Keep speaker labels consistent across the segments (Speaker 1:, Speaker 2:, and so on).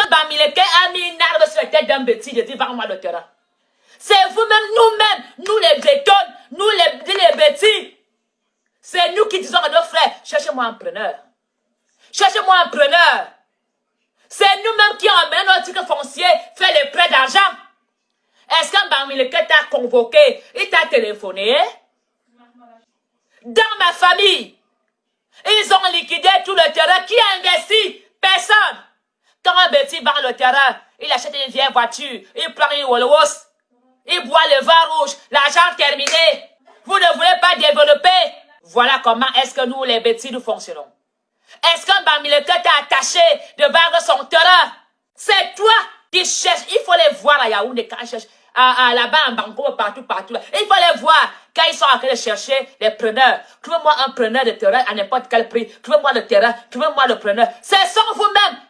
Speaker 1: Bamileke a mis une arme sur la tête d'un bêtise, il dit, vends-moi le terrain. C'est vous-même, nous-mêmes, nous les bétonnes, nous les bêtises. C'est nous qui disons à nos frères, cherchez-moi un preneur. Cherchez-moi un preneur. C'est nous-mêmes qui emmènent notre titre foncier, fait les prêts d'argent. Est-ce qu'un Bamileke t'a convoqué, il t'a téléphoné? Dans ma famille, ils ont liquidé tout le terrain. Qui a investi? Personne. Quand un bêtise vend le terrain, il achète une vieille voiture, il prend une Wolwos, il boit le vin rouge, l'argent terminé. Vous ne voulez pas développer. Voilà comment est-ce que nous, les bêtises, nous fonctionnons. Est-ce qu'un Bamileke t'a attaché de vendre son terrain? C'est toi qui cherches. Il faut les voir à Yaoundé quand ils cherchent. Là-bas, en Bango, partout. Il faut les voir quand ils sont en train de chercher les preneurs. Trouvez-moi un preneur de terrain à n'importe quel prix. Trouvez-moi le terrain. Trouvez-moi le preneur. Ce sont vous-même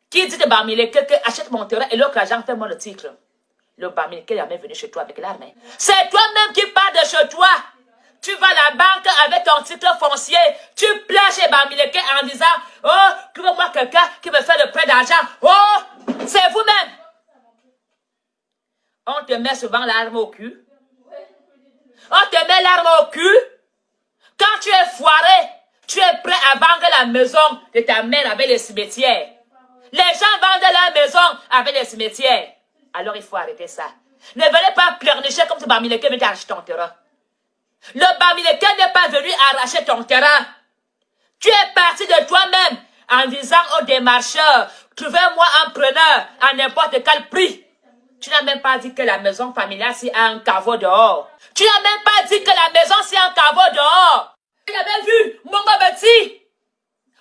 Speaker 1: qui dites à Bamileke que achète mon terrain et l'autre agent fait-moi le titre. Le Bamileke est jamais venu chez toi avec l'armée. C'est toi-même qui pars de chez toi. Tu vas à la banque avec ton titre foncier. Tu places chez Bamileke en disant, oh, trouvez-moi quelqu'un qui me fait le prêt d'argent. Oh, c'est vous-même. On te met souvent l'arme au cul. On te met l'arme au cul. Quand tu es foiré, tu es prêt à vendre la maison de ta mère avec les cimetières. Les gens vendent leur maison avec les cimetières. Alors il faut arrêter ça. Ne venez pas pleurnicher comme ce Bamileke vient t'arracher ton terrain. Le Bamileke n'est pas venu arracher ton terrain. Tu es parti de toi-même en disant aux démarcheurs, trouvez-moi un preneur à n'importe quel prix. Tu n'as même pas dit que la maison familiale, c'est un caveau dehors. Tu n'as même pas dit que la maison, c'est un caveau dehors. Tu avais vu mon Betty.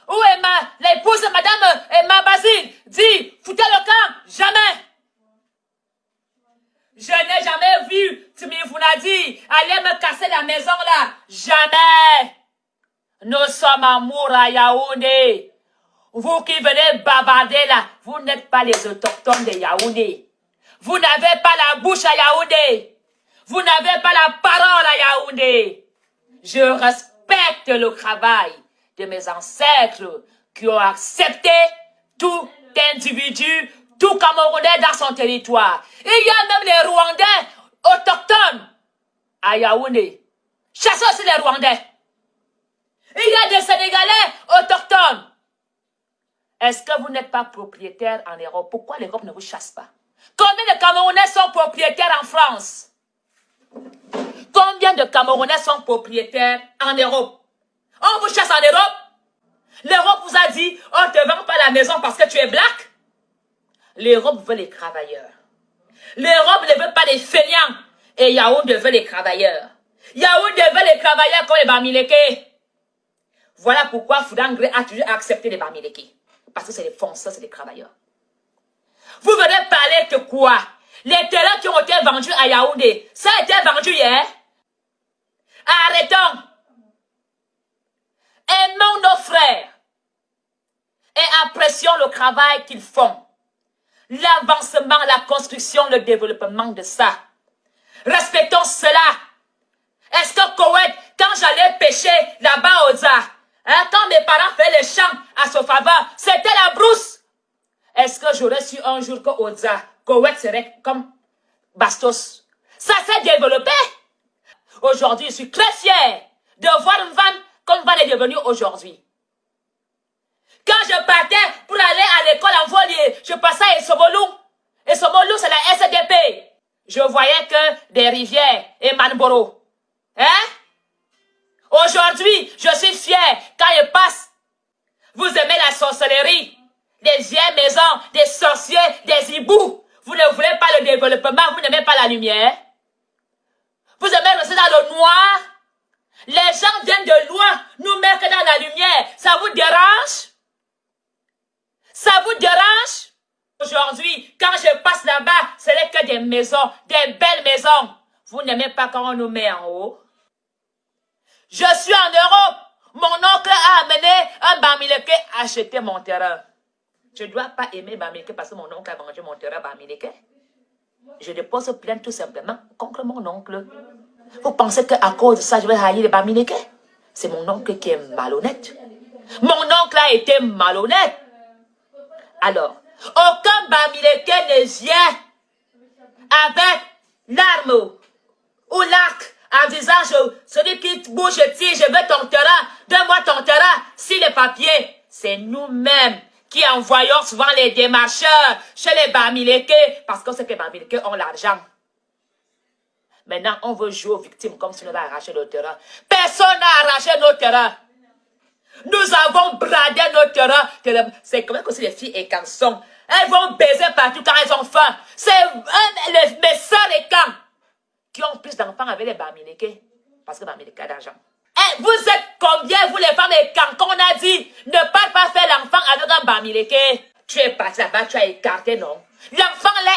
Speaker 1: Où est l'épouse de madame Emma Basile? Dit, foutez le camp. Jamais. Je n'ai jamais vu Timi Founadi aller me casser la maison là. Jamais. Nous sommes amour à Yaoundé. Vous qui venez bavarder là, vous n'êtes pas les autochtones de Yaoundé. Vous n'avez pas la bouche à Yaoundé. Vous n'avez pas la parole à Yaoundé. Je respecte le travail de mes ancêtres qui ont accepté tout individu, tout Camerounais dans son territoire. Il y a même les Rwandais autochtones à Yaoundé. Chassez aussi les Rwandais. Il y a des Sénégalais autochtones. Est-ce que vous n'êtes pas propriétaire en Europe? Pourquoi l'Europe ne vous chasse pas? Combien de Camerounais sont propriétaires en France? Combien de Camerounais sont propriétaires en Europe? On vous chasse en Europe? L'Europe vous a dit, on ne te vend pas la maison parce que tu es black? L'Europe veut les travailleurs. L'Europe ne veut pas les feignants. Et Yaoundé veut les travailleurs. Yaoundé veut les travailleurs comme les Bamileke. Voilà pourquoi Foudangré a toujours accepté les Bamileke. Parce que c'est des fonceurs, c'est des travailleurs. Vous venez parler de quoi? Les terrains qui ont été vendus à Yaoundé, ça a été vendu hier. Arrêtons. Aimons nos frères. Et apprécions le travail qu'ils font. L'avancement, la construction, le développement de ça. Respectons cela. Est-ce que Koweït, quand j'allais pêcher là-bas au Za, quand mes parents faisaient les champs à Sofava, c'était la brousse. Est-ce que j'aurais su un jour que Oza, Koweït serait comme Bastos? Ça s'est développé. Aujourd'hui, je suis très fier de voir Van comme Van est devenu aujourd'hui. Quand je partais pour aller à l'école en voilier, je passais à Esobolou. Esobolou, c'est la SDP. Je voyais que des rivières et Manboro. Hein? Aujourd'hui, je suis fier quand je passe. Vous aimez la sorcellerie, des vieilles maisons, des sorciers, des hiboux. Vous ne voulez pas le développement, vous n'aimez pas la lumière. Vous aimez rester dans le noir. Les gens viennent de loin, nous mettre dans la lumière. Ça vous dérange? Ça vous dérange? Aujourd'hui, quand je passe là-bas, ce n'est que des maisons, des belles maisons. Vous n'aimez pas quand on nous met en haut? Je suis en Europe. Mon oncle a amené un Bamileke acheter mon terrain. Je ne dois pas aimer Bamileke parce que mon oncle a vendu mon terrain Bamileke. Je dépose plainte tout simplement contre mon oncle. Vous pensez qu'à cause de ça, je vais haïr les Bamileke? C'est mon oncle qui est malhonnête. Mon oncle a été malhonnête. Alors, Aucun Bamileke ne vient avec l'arme ou l'arc en disant, celui qui bouge, je veux ton terrain, donne-moi ton terrain. Si les papiers, c'est nous-mêmes qui envoyons souvent les démarcheurs chez les Bamileke, parce qu'on sait que les Bamileke ont l'argent. Maintenant, on veut jouer aux victimes comme si on avait arraché nos terrains. Personne n'a arraché nos terrains. Nous avons bradé nos terrains. C'est comme ça que les filles et cançons. Elles vont baiser partout quand elles ont faim. C'est mes soeurs et camps qui ont plus d'enfants avec les Bamileke. Parce que Bamileke a d'argent. Et vous êtes combien, vous les femmes et camps, qu'on a dit, ne pas faire l'enfant avec un Bamileke. Tu es parti là-bas, tu as écarté, non? L'enfant là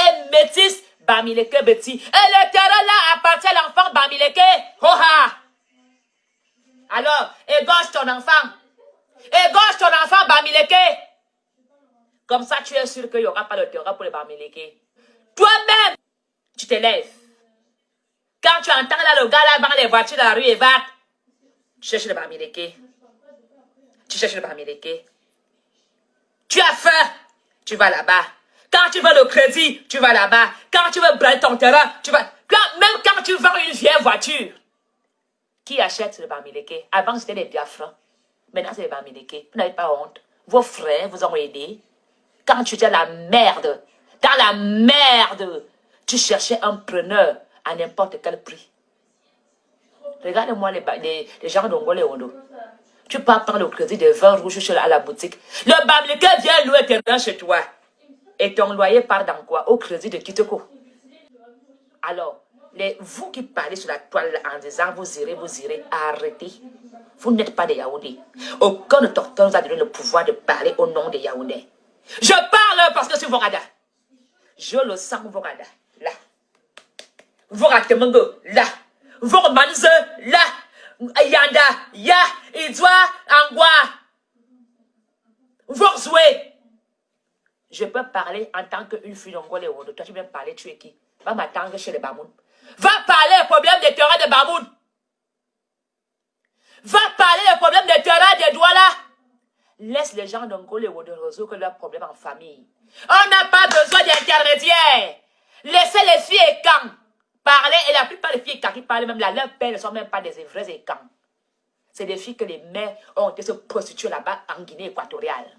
Speaker 1: est métis, Bamileke Betty. Et le terrain là appartient à l'enfant Bamileke. Hoha! Alors, égorge ton enfant. Égorge ton enfant Bamileke. Comme ça, tu es sûr qu'il n'y aura pas de terrain pour les Bamileke. Toi-même, tu te lèves. Quand tu entends là le gars là dans les voitures dans la rue et va, tu cherches le Bamileke. Tu cherches le Bamileke. Tu as faim, tu vas là-bas. Quand tu veux le crédit, tu vas là-bas. Quand tu veux brader ton terrain, tu vas. Même quand tu vends une vieille voiture, qui achète le Bamileke? Avant, c'était les Biafra. Maintenant, c'est les Bamileke. Vous n'avez pas honte. Vos frères vous ont aidé. Quand tu étais dans la merde, tu cherchais un preneur à n'importe quel prix. Regardez-moi les gens d'Ongolé Ondo. Tu peux prendre le crédit de 20 rouges à la boutique. Le Bamileke vient louer terrain chez toi. Et ton loyer part dans quoi? Au crédit de Kitoko. Alors, vous qui parlez sur la toile en disant vous irez, arrêtez. Vous n'êtes pas des Yaoundés. Aucun autochtone nous a donné le pouvoir de parler au nom des Yaoundais. Je parle parce que c'est Vorada. Je le sens Vorada. Là. Voratemango. Là. Vormanze. Là. Yanda. Ya. Idwa. Angwa. Vorzoué. Je peux parler en tant qu'une fille d'Ongolé. Toi, tu viens parler, tu es qui? Va m'attendre chez les Bamoun. Va parler des problèmes des terrains de Bamoun. Va parler des problèmes des terrains des Douala. Laisse les gens d'Ongolé résoudre leurs problèmes en famille. On n'a pas besoin d'intermédiaires. Laissez les filles et camps parler. Et la plupart des filles et camps qui parlent même là, leurs pères ne sont même pas des vrais et camps. C'est des filles que les mères ont été se prostituer là-bas en Guinée équatoriale.